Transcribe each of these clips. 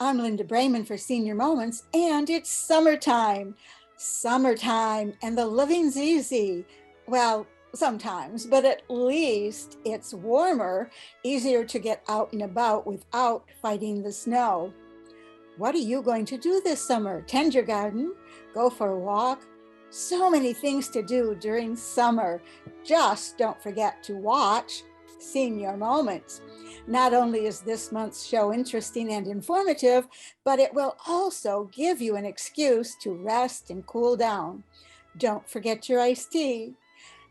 I'm Linda Brayman for Senior Moments, and it's summertime. Summertime, and the living's easy. Well, sometimes, but at least it's warmer, easier to get out and about without fighting the snow. What are you going to do this summer? Tend your garden? Go for a walk? So many things to do during summer. Just don't forget to watch Senior Moments. Not only is this month's show interesting and informative, but it will also give you an excuse to rest and cool down. Don't forget your iced tea.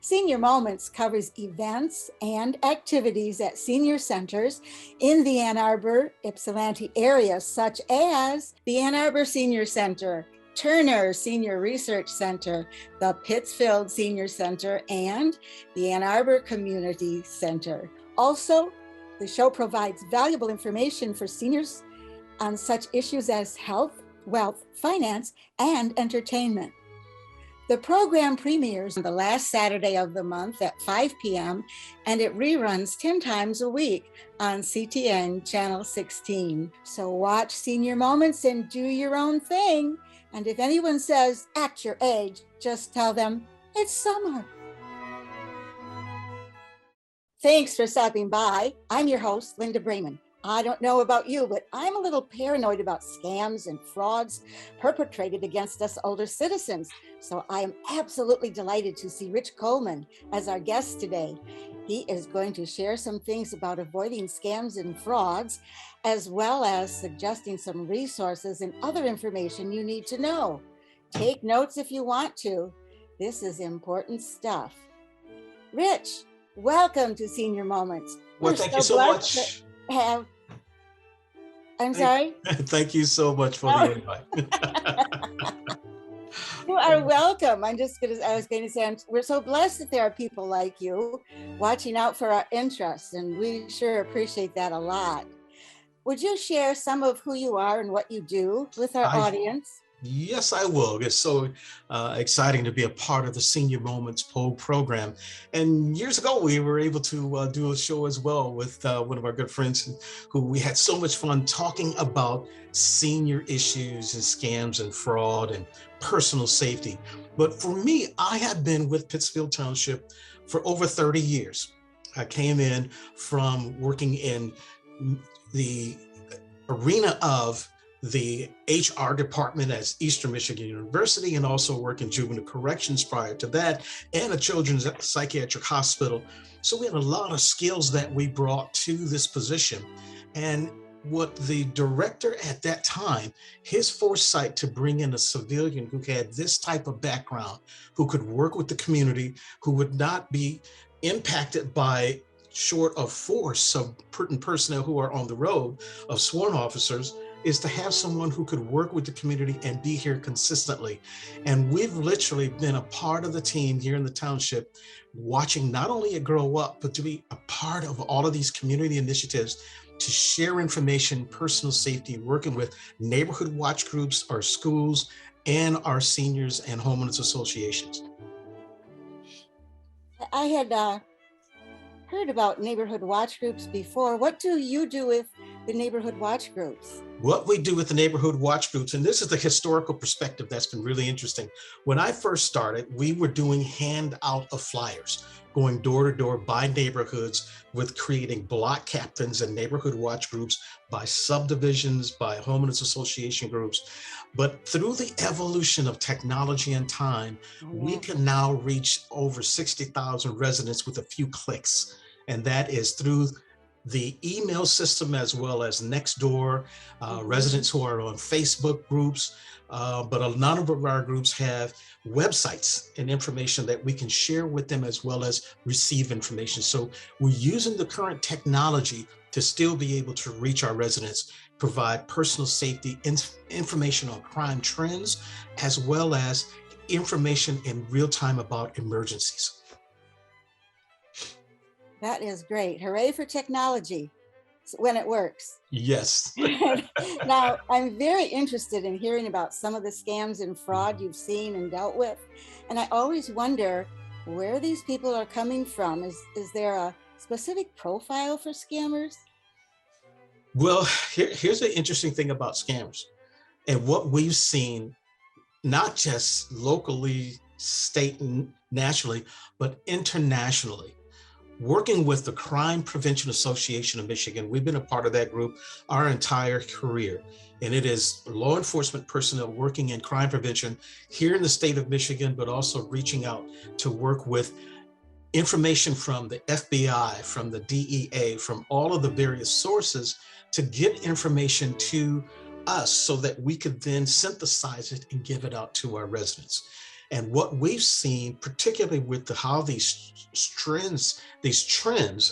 Senior Moments covers events and activities at senior centers in the Ann Arbor, Ypsilanti area, such as the Ann Arbor Senior Center, Turner Senior Research Center, the Pittsfield Senior Center, and the Ann Arbor Community Center. Also, the show provides valuable information for seniors on such issues as health, wealth, finance, and entertainment. The program premieres on the last Saturday of the month at 5 p.m. and it reruns 10 times a week on CTN Channel 16. So watch Senior Moments and do your own thing. And if anyone says, at your age, just tell them it's summer. Thanks for stopping by. I'm your host, Linda Brayman. I don't know about you, but I'm a little paranoid about scams and frauds perpetrated against us older citizens. So I am absolutely delighted to see Rich Coleman as our guest today. He is going to share some things about avoiding scams and frauds, as well as suggesting some resources and other information you need to know. Take notes if you want to. This is important stuff. Rich, welcome to Senior Moments. Well, thank you so much. Sorry? Thank you so much for the invite. You are welcome. I was going to say, we're so blessed that there are people like you watching out for our interests, and we sure appreciate that a lot. Would you share some of who you are and what you do with our audience? Yes, I will. It's so exciting to be a part of the Senior Moments program. And years ago, we were able to do a show as well with one of our good friends who we had so much fun talking about senior issues and scams and fraud and personal safety. But for me, I have been with Pittsfield Township for over 30 years. I came in from working in the arena of the HR department at Eastern Michigan University, and also work in juvenile corrections prior to that, and a children's psychiatric hospital. So we had a lot of skills that we brought to this position. And what the director at that time, his foresight to bring in a civilian who had this type of background, who could work with the community, who would not be impacted by short of force of certain personnel who are on the road of sworn officers, is to have someone who could work with the community and be here consistently. And we've literally been a part of the team here in the township, watching not only it grow up, but to be a part of all of these community initiatives to share information, personal safety, working with neighborhood watch groups, our schools, and our seniors and homeowners associations. I had heard about neighborhood watch groups before. What do you do with the neighborhood watch groups? What we do with the neighborhood watch groups, and this is the historical perspective that's been really interesting. When I first started, we were doing handout of flyers, going door to door by neighborhoods with creating block captains and neighborhood watch groups by subdivisions, by homeowners association groups. But through the evolution of technology and time, we can now reach over 60,000 residents with a few clicks. And that is through the email system, as well as next door, residents who are on Facebook groups, but a lot of our groups have websites and information that we can share with them, as well as receive information. So we're using the current technology to still be able to reach our residents, provide personal safety information on crime trends, as well as information in real time about emergencies. That is great. Hooray for technology when it works. Yes. Now, I'm very interested in hearing about some of the scams and fraud you've seen and dealt with. And I always wonder where these people are coming from. Is there a specific profile for scammers? Well, here's the interesting thing about scammers and what we've seen, not just locally, state, and nationally, but internationally. Working with the Crime Prevention Association of Michigan, we've been a part of that group our entire career. And it is law enforcement personnel working in crime prevention here in the state of Michigan, but also reaching out to work with information from the FBI, from the DEA, from all of the various sources to get information to us so that we could then synthesize it and give it out to our residents. And what we've seen, particularly with how these trends,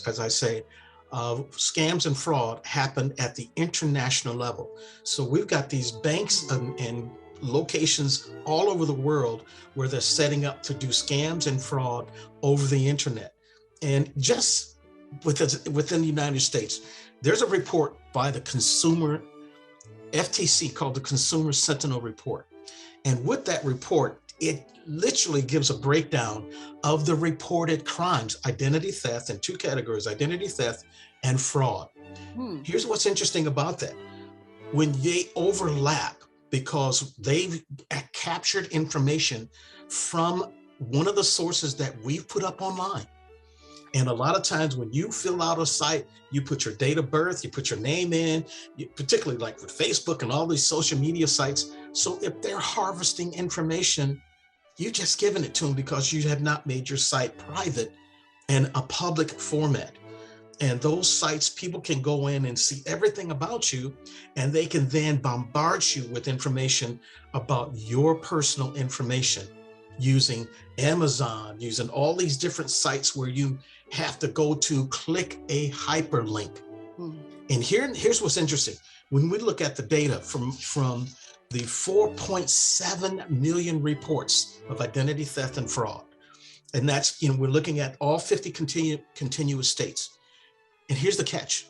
as I say, of scams and fraud happen at the international level. So we've got these banks and locations all over the world where they're setting up to do scams and fraud over the internet. And just within the United States, there's a report by the consumer FTC called the Consumer Sentinel Report. And with that report, it literally gives a breakdown of the reported crimes, identity theft in two categories, identity theft and fraud. Here's what's interesting about that. When they overlap, because they've captured information from one of the sources that we've put up online. And a lot of times when you fill out a site, you put your date of birth, you put your name in, particularly like with Facebook and all these social media sites. So if they're harvesting information, you've just given it to them because you have not made your site private and a public format. And those sites, people can go in and see everything about you, and they can then bombard you with information about your personal information using Amazon, using all these different sites where you have to go to click a hyperlink. And here's what's interesting. When we look at the data from the 4.7 million reports of identity theft and fraud, and that's, we're looking at all 50 continuous states. And here's the catch.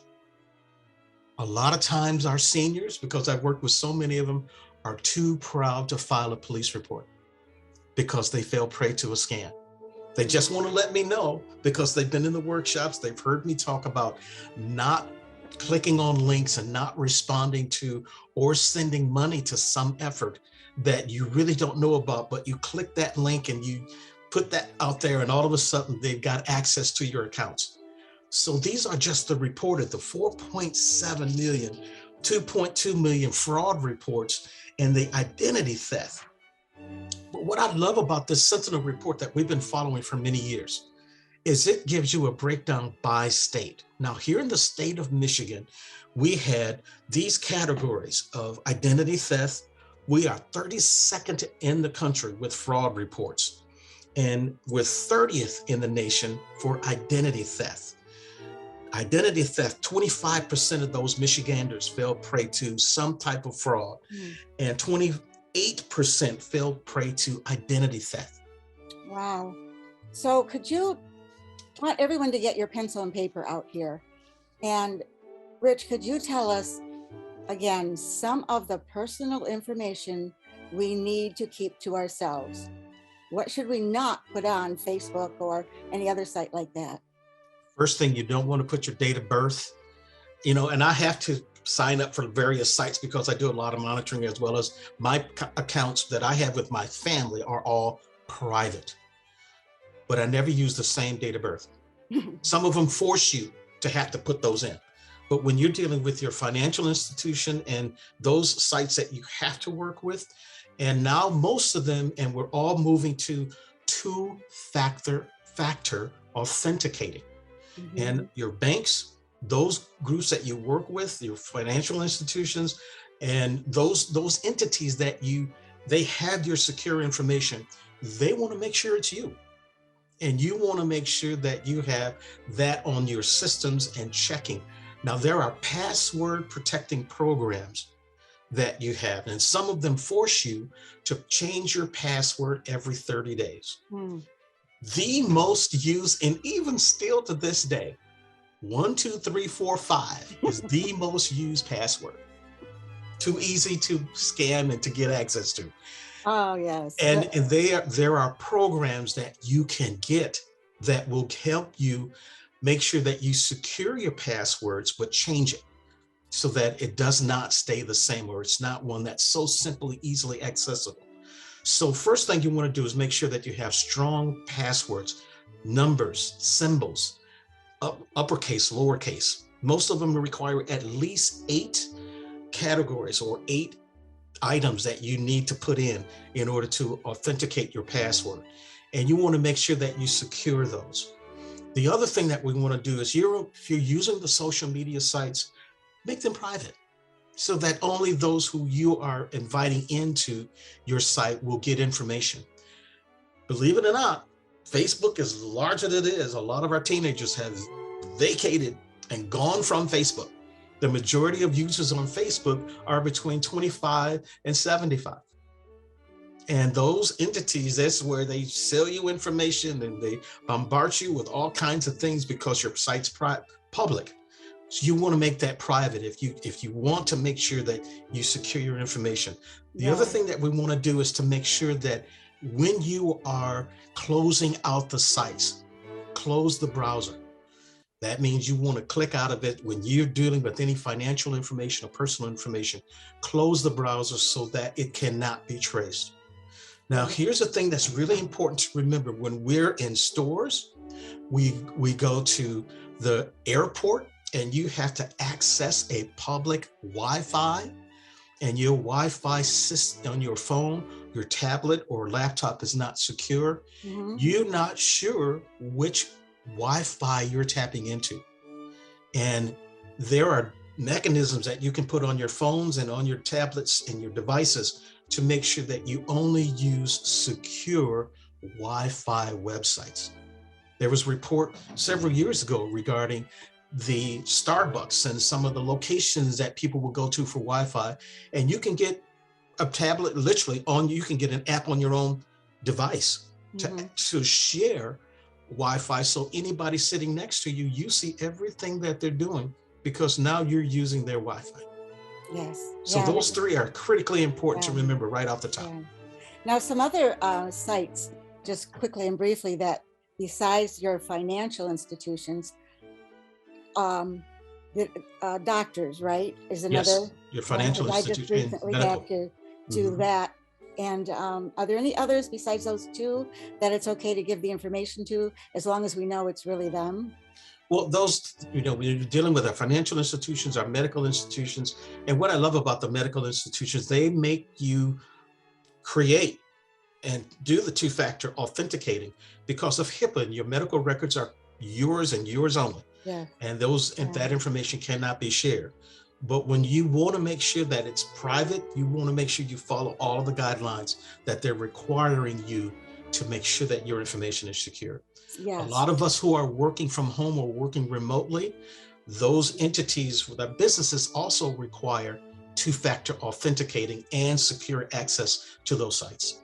A lot of times our seniors, because I've worked with so many of them, are too proud to file a police report because they fell prey to a scam. They just want to let me know because they've been in the workshops, they've heard me talk about not clicking on links and not responding to or sending money to some effort that you really don't know about, but you click that link and you put that out there and all of a sudden they've got access to your accounts. So these are just the reported, the 4.7 million, 2.2 million fraud reports and the identity theft. But what I love about this Sentinel report that we've been following for many years is it gives you a breakdown by state. Now, here in the state of Michigan, we had these categories of identity theft. We are 32nd in the country with fraud reports, and we're 30th in the nation for identity theft. Identity theft, 25% of those Michiganders fell prey to some type of fraud, and 28% fell prey to identity theft. Wow. So I want everyone to get your pencil and paper out here. And Rich, could you tell us again some of the personal information we need to keep to ourselves? What should we not put on Facebook or any other site like that? First thing, you don't want to put your date of birth, and I have to sign up for various sites because I do a lot of monitoring, as well as my accounts that I have with my family are all private. But I never use the same date of birth. Some of them force you to have to put those in. But when you're dealing with your financial institution and those sites that you have to work with, and now most of them, and we're all moving to two-factor authenticating. And your banks, those groups that you work with, your financial institutions, and those entities that they have your secure information, they want to make sure it's you. And you want to make sure that you have that on your systems and checking. Now, there are password protecting programs that you have, and some of them force you to change your password every 30 days. The most used, and even still to this day, 1, 2, 3, 4, 5 is the most used password. Too easy to scam and to get access to. Oh, yes. And there are programs that you can get that will help you make sure that you secure your passwords, but change it. so that it does not stay the same, or it's not one that's so simply easily accessible. So first thing you want to do is make sure that you have strong passwords, numbers, symbols, uppercase, lowercase. Most of them require at least 8 categories or 8 items that you need to put in order to authenticate your password. And you want to make sure that you secure those. The other thing that we want to do is if you're using the social media sites, make them private so that only those who you are inviting into your site will get information. Believe it or not, Facebook, as large as it is, a lot of our teenagers have vacated and gone from Facebook. The majority of users on Facebook are between 25 and 75. And those entities, that's where they sell you information and they bombard you with all kinds of things because your site's public. So you want to make that private if you want to make sure that you secure your information. The other thing that we want to do is to make sure that when you are closing out the sites, close the browser. That means you want to click out of it when you're dealing with any financial information or personal information. Close the browser so that it cannot be traced. Now, here's the thing that's really important to remember. When we're in stores, we go to the airport and you have to access a public Wi-Fi, and your Wi-Fi system on your phone, your tablet or laptop is not secure. You're not sure which Wi-Fi you're tapping into. And there are mechanisms that you can put on your phones and on your tablets and your devices to make sure that you only use secure Wi-Fi websites. There was a report several years ago regarding the Starbucks and some of the locations that people will go to for Wi-Fi, and you can get a tablet literally you can get an app on your own device to share Wi-Fi, so anybody sitting next to you, you see everything that they're doing because now you're using their Wi-Fi. Yes. So those 3 are critically important to remember right off the top. Now, some other sites, just quickly and briefly, that besides your financial institutions, the doctors, right, is another. Yes, your financial institution. I just recently had to do that. And are there any others besides those 2 that it's okay to give the information to, as long as we know it's really them? Well, those, we're dealing with our financial institutions, our medical institutions. And what I love about the medical institutions, they make you create and do the 2-factor authenticating because of HIPAA. And your medical records are yours and yours only. And that information cannot be shared. But when you want to make sure that it's private, you want to make sure you follow all of the guidelines that they're requiring you to make sure that your information is secure. A lot of us who are working from home or working remotely, those entities with our businesses also require 2-factor authenticating and secure access to those sites.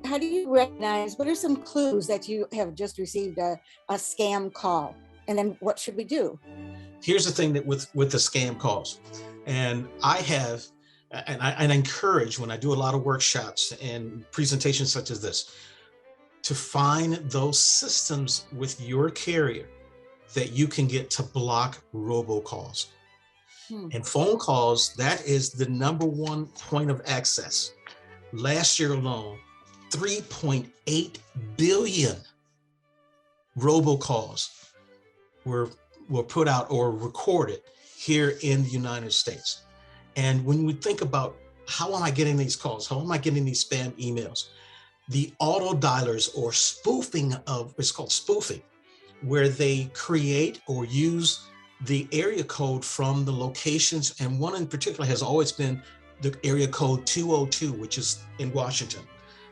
How do you recognize, what are some clues that you have just received a scam call? And then what should we do? Here's the thing that with the scam calls, and I encourage, when I do a lot of workshops and presentations such as this, to find those systems with your carrier that you can get to block robocalls. And phone calls, that is the #1 point of access. Last year alone, 3.8 billion robocalls were put out or recorded here in the United States. And when we think about how am I getting these calls? How am I getting these spam emails? The auto dialers or spoofing it's called spoofing, where they create or use the area code from the locations. And one in particular has always been the area code 202, which is in Washington.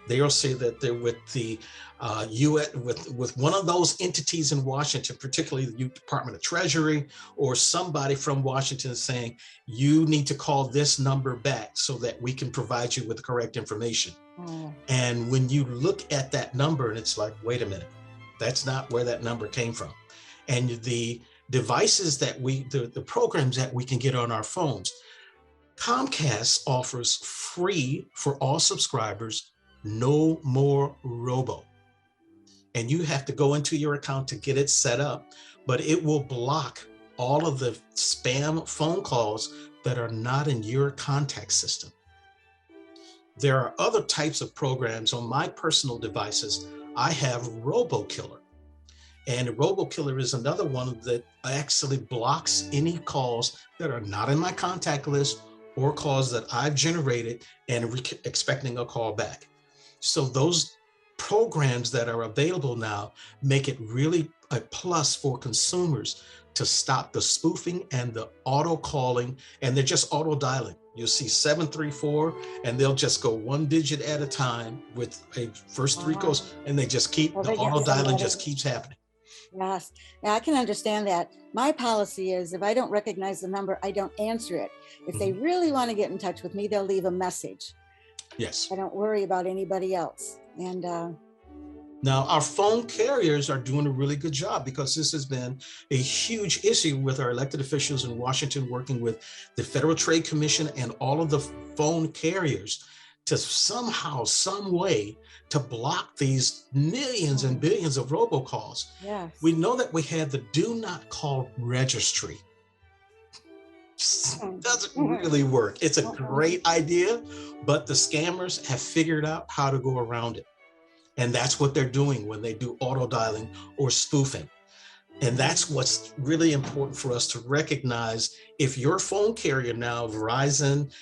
They'll say that they're with the US, with one of those entities in Washington, particularly the Department of Treasury, or somebody from Washington saying, you need to call this number back so that we can provide you with the correct information. And when you look at that number, and it's like, wait a minute, that's not where that number came from. And the devices that the programs that we can get on our phones, Comcast offers free for all subscribers, No More Robo. And you have to go into your account to get it set up, but it will block all of the spam phone calls that are not in your contact system. There are other types of programs on my personal devices. I have RoboKiller. And RoboKiller is another one that actually blocks any calls that are not in my contact list or calls that I've generated and expecting a call back. So those programs that are available now make it really a plus for consumers to stop the spoofing and the auto calling, and they're just auto dialing. You'll see 734, and they'll just go one digit at a time with a first three codes, and they just keep Well, the they get auto dialing somebody. just keeps happening. Yes, yeah, I can understand that. My policy is if I don't recognize the number, I don't answer it. If they really want to get in touch with me, they'll leave a message. Yes. I don't worry about anybody else. And Now, our phone carriers are doing a really good job, because this has been a huge issue with our elected officials in Washington, working with the Federal Trade Commission and all of the phone carriers to somehow, some way, to block these millions and billions of robocalls. yes. We know that we had the do not call registry. Doesn't really work. It's a great idea, but the scammers have figured out how to go around it. And that's what they're doing when they do auto dialing or spoofing. And that's what's really important for us to recognize. If your phone carrier now, Verizon,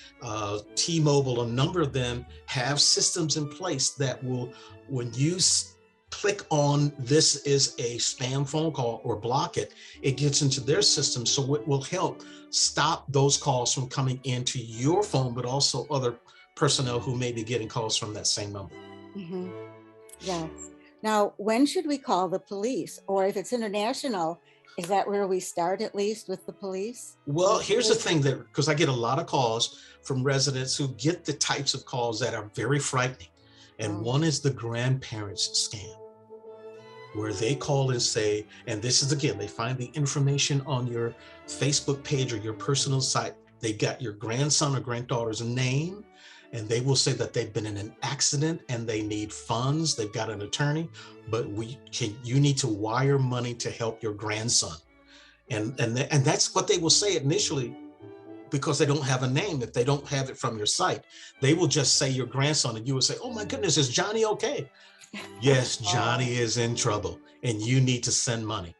T-Mobile, a number of them have systems in place that will, when you click on this is a spam phone call or block it, it gets into their system. So it will help stop those calls from coming into your phone, but also other personnel who may be getting calls from that same number. Mm-hmm. Yes. Now, when should we call the police? Or if it's international, is that where we start, at least with the police? Well, here's the thing, that because I get a lot of calls from residents who get the types of calls that are very frightening. And one is the grandparents scam, where they call and say, and this is, again, they find the information on your Facebook page or your personal site. They got your grandson or granddaughter's name, and they will say that they've been in an accident and they need funds. They've got an attorney, but you need to wire money to help your grandson. And that's what they will say initially, because they don't have a name. If they don't have it from your site, they will just say your grandson, and you will say, oh my goodness, is Johnny okay? Yes, Johnny is in trouble and you need to send money.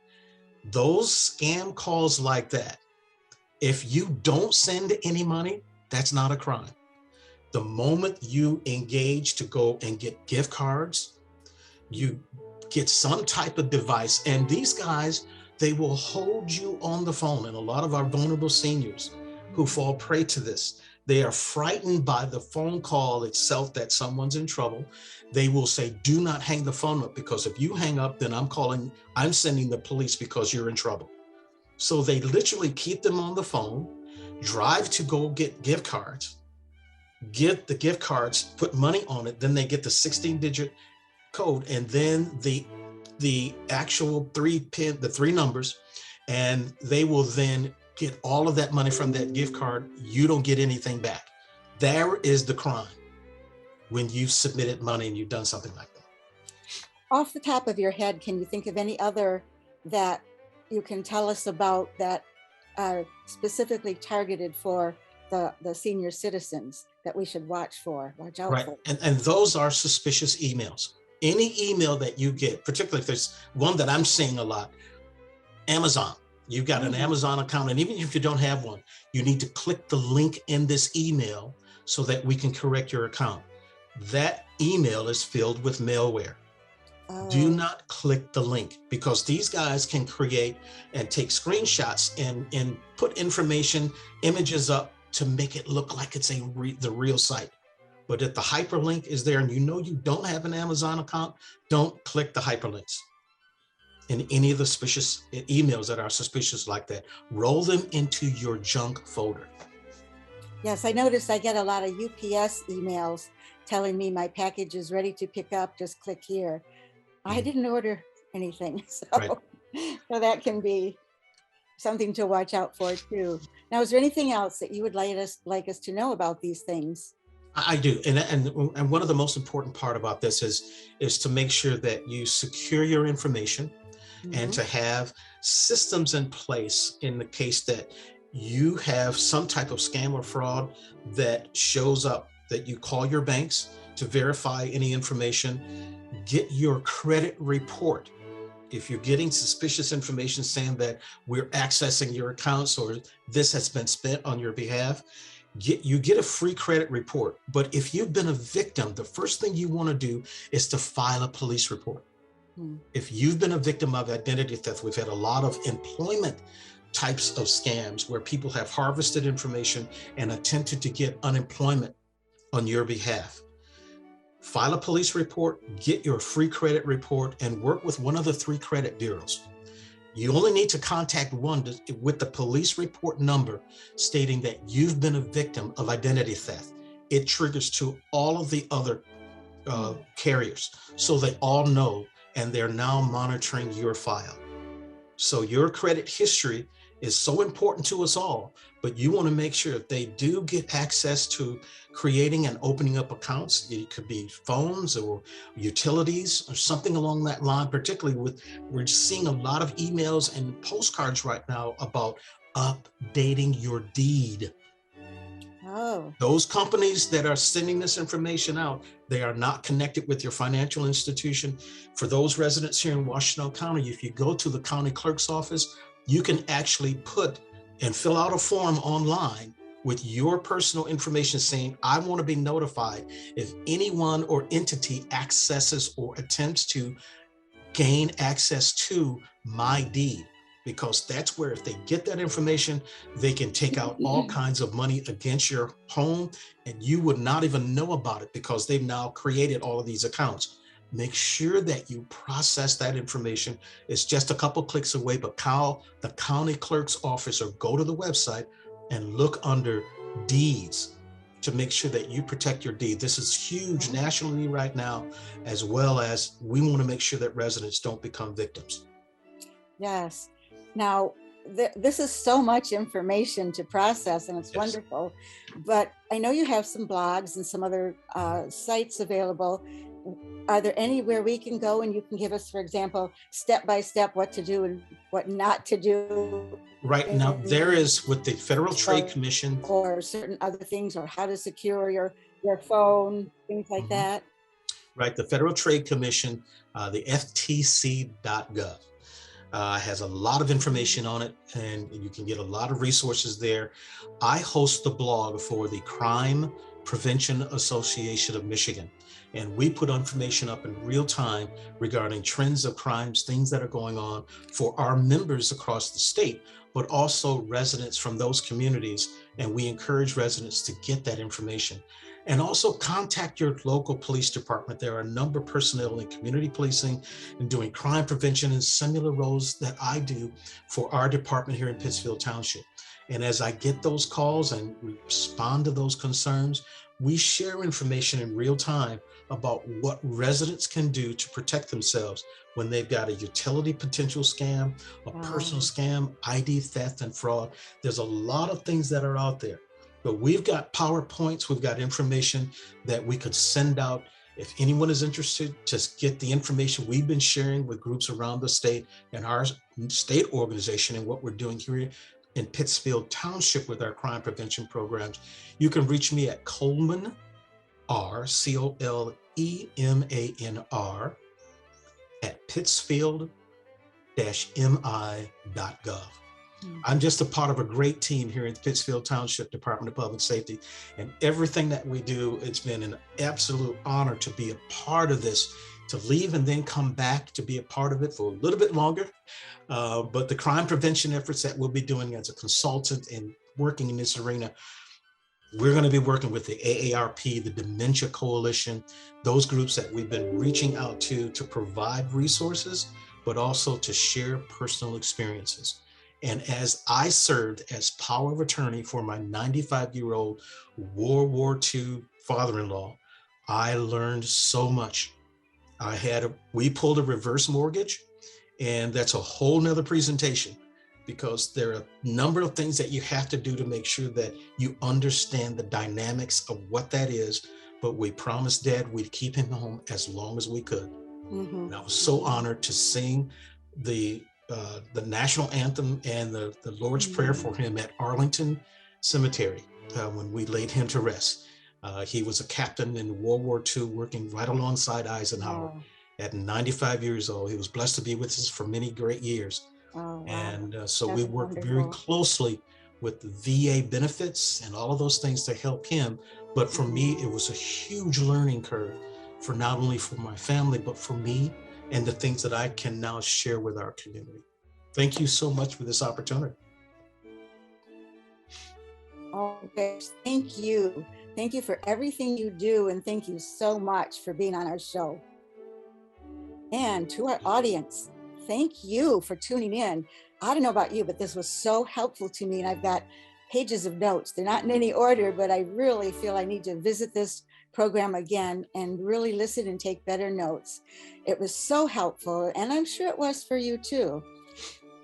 Those scam calls like that, if you don't send any money, that's not a crime. The moment you engage to go and get gift cards, you get some type of device, and these guys, they will hold you on the phone. And a lot of our vulnerable seniors who fall prey to this, they are frightened by the phone call itself that someone's in trouble. They will say, do not hang the phone up, because if you hang up, then I'm sending the police because you're in trouble. So they literally keep them on the phone, drive to go get gift cards, get the gift cards, put money on it, then they get the 16-digit code, and then the actual the three numbers, and they will then get all of that money from that gift card. You don't get anything back. There is the crime, when you've submitted money and you've done something like that. Off the top of your head, can you think of any other that you can tell us about that are specifically targeted for the senior citizens that we should watch out for? And those are suspicious emails. Any email that you get, particularly if there's one that I'm seeing a lot, Amazon. You've got an Amazon account, and even if you don't have one, you need to click the link in this email so that we can correct your account. That email is filled with malware. Do not click the link, because these guys can create and take screenshots and put information, images up to make it look like it's the real site. But if the hyperlink is there and you know you don't have an Amazon account, don't click the hyperlinks in any of the suspicious emails that are suspicious like that. Roll them into your junk folder. Yes, I noticed I get a lot of UPS emails telling me my package is ready to pick up, just click here. I didn't order anything, so that can be something to watch out for too. Now, is there anything else that you would like us to know about these things? I do, and one of the most important part about this is to make sure that you secure your information, and Mhm. to have systems in place in the case that you have some type of scam or fraud that shows up, that you call your banks to verify any information, get your credit report. If you're getting suspicious information saying that we're accessing your accounts or this has been spent on your behalf, get a free credit report. But if you've been a victim, the first thing you want to do is to file a police report. Mm. If you've been a victim of identity theft, we've had a lot of employment types of scams where people have harvested information and attempted to get unemployment on your behalf. File a police report, get your free credit report, and work with one of the 3 credit bureaus. You only need to contact one with the police report number stating that you've been a victim of identity theft. It triggers to all of the other Mm. carriers, so they all know, and they're now monitoring your file. So your credit history is so important to us all, but you want to make sure if they do get access to creating and opening up accounts, it could be phones or utilities or something along that line, particularly with, we're seeing a lot of emails and postcards right now about updating your deed. Oh. Those companies that are sending this information out, they are not connected with your financial institution. For those residents here in Washington County, if you go to the county clerk's office, you can actually put and fill out a form online with your personal information saying, I want to be notified if anyone or entity accesses or attempts to gain access to my deed, because that's where if they get that information, they can take out all kinds of money against your home, and you would not even know about it because they've now created all of these accounts. Make sure that you process that information. It's just a couple clicks away, but call the county clerk's office or go to the website and look under deeds to make sure that you protect your deed. This is huge nationally right now, as well as we want to make sure that residents don't become victims. Yes. Now, this is so much information to process, and it's Yes. wonderful. But I know you have some blogs and some other sites available. Are there anywhere we can go and you can give us, for example, step by step what to do and what not to do Right now, in there these, is with the Federal Trade Commission. or certain other things, or how to secure your phone, things like Mhm. that? Right, the Federal Trade Commission, the FTC.gov. Has a lot of information on it, and you can get a lot of resources there. I host the blog for the Crime Prevention Association of Michigan, and we put information up in real time regarding trends of crimes, things that are going on for our members across the state, but also residents from those communities. And we encourage residents to get that information. And also contact your local police department. There are a number of personnel in community policing and doing crime prevention and similar roles that I do for our department here in Pittsfield Township. And as I get those calls and respond to those concerns, we share information in real time about what residents can do to protect themselves when they've got a utility potential scam, a personal Um, scam, ID theft and fraud. There's a lot of things that are out there, but we've got PowerPoints, we've got information that we could send out. If anyone is interested, just get the information we've been sharing with groups around the state and our state organization and what we're doing here in Pittsfield Township with our crime prevention programs. You can reach me at Coleman, Colemanr, at pittsfield-mi.gov. hmm. I'm just a part of a great team here in Pittsfield Township Department of Public Safety, and everything that we do, it's been an absolute honor to be a part of this, to leave and then come back to be a part of it for a little bit longer. But the crime prevention efforts that we'll be doing as a consultant and working in this arena, we're going to be working with the AARP, the Dementia Coalition, those groups that we've been reaching out to provide resources, but also to share personal experiences. And as I served as power of attorney for my 95-year-old World War II father-in-law, I learned so much. We pulled a reverse mortgage, and that's a whole nother presentation, because there are a number of things that you have to do to make sure that you understand the dynamics of what that is. But we promised Dad we'd keep him home as long as we could. Hmm. And I was so honored to sing the national anthem and the Lord's Prayer for him at Arlington Cemetery when we laid him to rest. He was a captain in World War II, working right alongside Eisenhower. Oh, At 95 years old, he was blessed to be with us for many great years. oh, wow. And so we That's worked very wonderful. closely with the VA benefits and all of those things to help him. But for me, it was a huge learning curve for not only for my family, but for me and the things that I can now share with our community. Thank you so much for this opportunity. Oh, gosh, thank you. Thank you for everything you do, and thank you so much for being on our show. And to our audience, thank you for tuning in. I don't know about you, but this was so helpful to me, and I've got pages of notes. They're not in any order, but I really feel I need to visit this program again and really listen and take better notes. It was so helpful, and I'm sure it was for you too.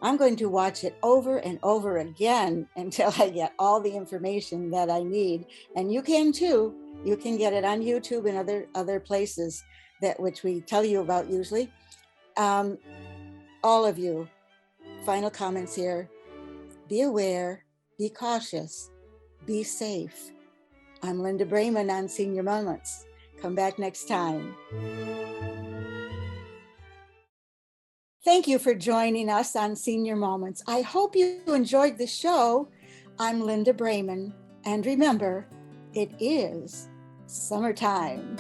I'm going to watch it over and over again until I get all the information that I need. And you can too. You can get it on YouTube and other places that which we tell you about usually. All of you, final comments here. Be aware, be cautious, be safe. I'm Linda Brayman on Senior Moments. Come back next time. Thank you for joining us on Senior Moments. I hope you enjoyed the show. I'm Linda Brayman, and remember, it is summertime.